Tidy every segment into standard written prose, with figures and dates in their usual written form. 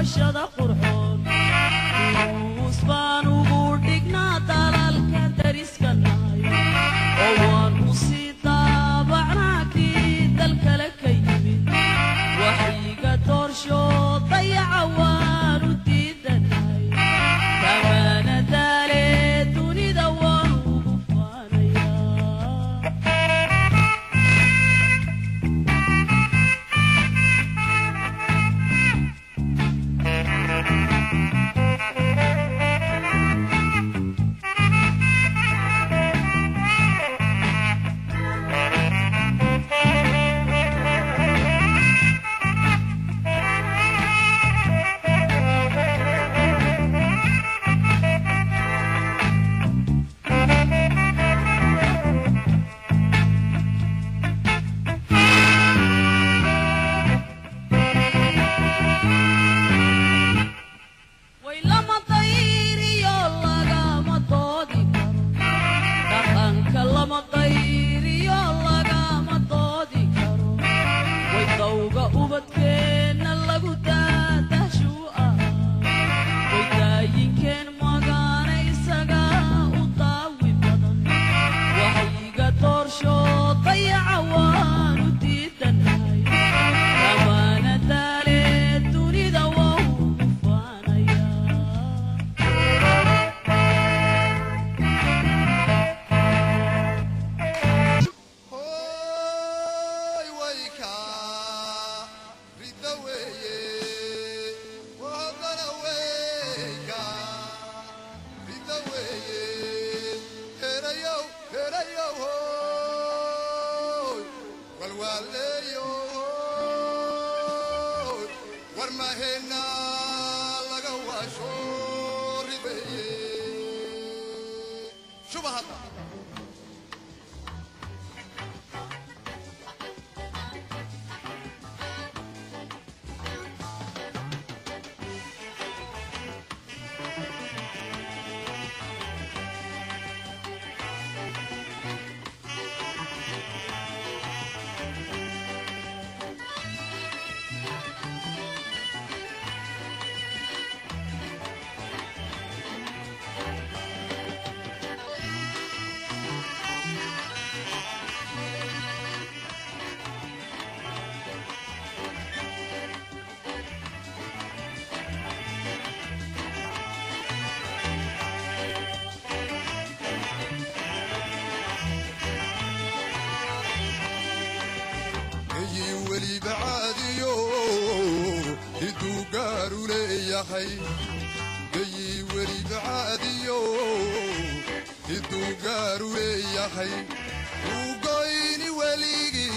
barashada qurxoon duruus baan ugu dhignaa dalalka dariska nahay oo waan u sii daabacnaa kii dal kale ka yimid waxiga doorsho dayaca waan u diidanahay kamaana daale dunida waan ugu faanayaa جاي وريد عاديو هدو قارولي يا خي وقايني وليقي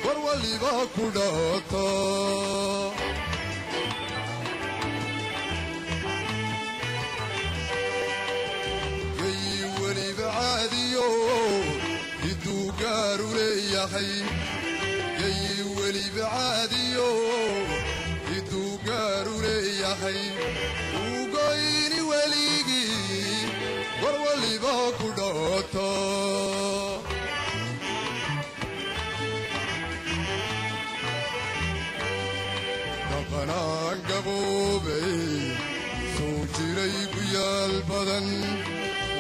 ورولي باكو داتا جاي وريد عاديو هدو قارولي يا خي جاي وريد عاديو هدو قارولي يا خي وقايني وليقي ورولي باكو داتا دقنان قبوبي سوجري بيا البدن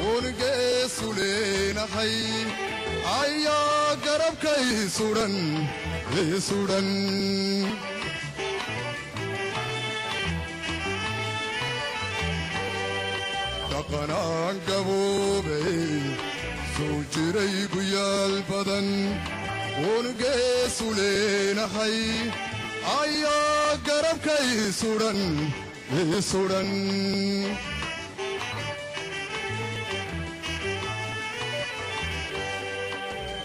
ونقيسو لينا خي عيا قرب كي سودان سودان دقنان قبوبي سوجري بيا البدن ونقيسو لينا خي عيا قرب كي سودان سودان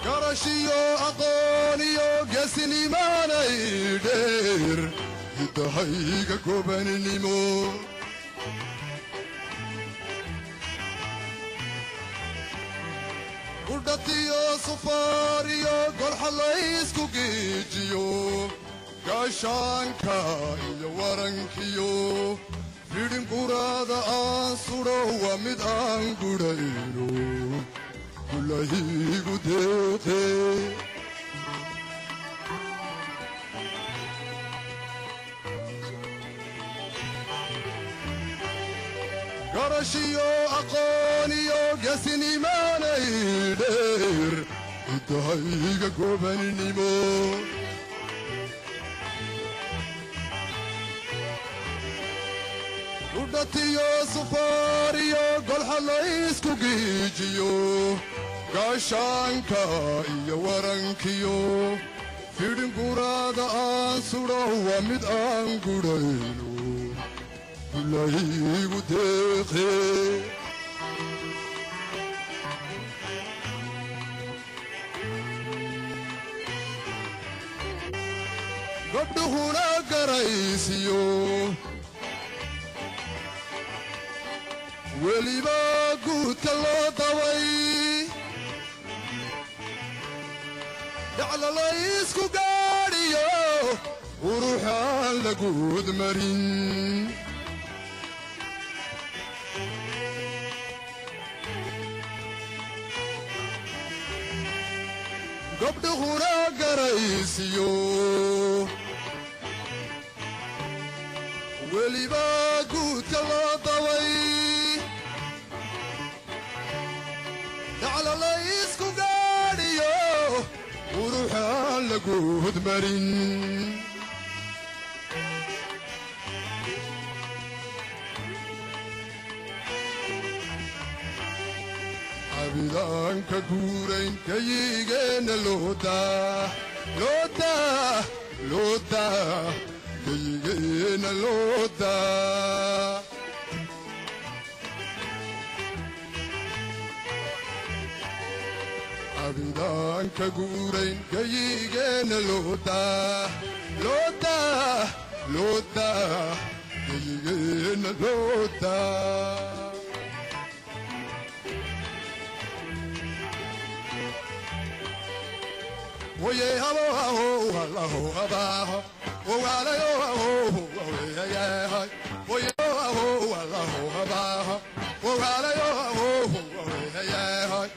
قرشيو أقونيو قسني ما نيدير يدهيك كوبان النمو قردتيو صفاريو قرح الليسكو جيجيو قاشانكا إيو ورنكيو فيدن قرادا آنسورو ومد آنقريرو كلهيقو ديوتي garashiyo aqooniyo geesinimaanay dheer intahayga gobanimo udhatiyo sufaariyo golxa laysku giijiyo gaashaanka iyo warankiyo fidhinguraada aan sudho waa mid aan gudhayno laygu deeqe gabdhuhuna garaysiyo weliba guudka loo daway dhacla laysku gaadhiyo quruxaan la guud marin gabdhuhuna garaysiyo weliba guudka loo daway dhacla laysku gaadhiyo quruxaan la guud marin cabidaanka guurayn kayigeenna loodaa kayigeenna loodaa cabidaanka guurayn kayigeenna loodaa kayigeenna loodaa oye habo aho alaho abaho owalayo aho oyeyahay oye aho alaho abaho owalayo aho oyeyahay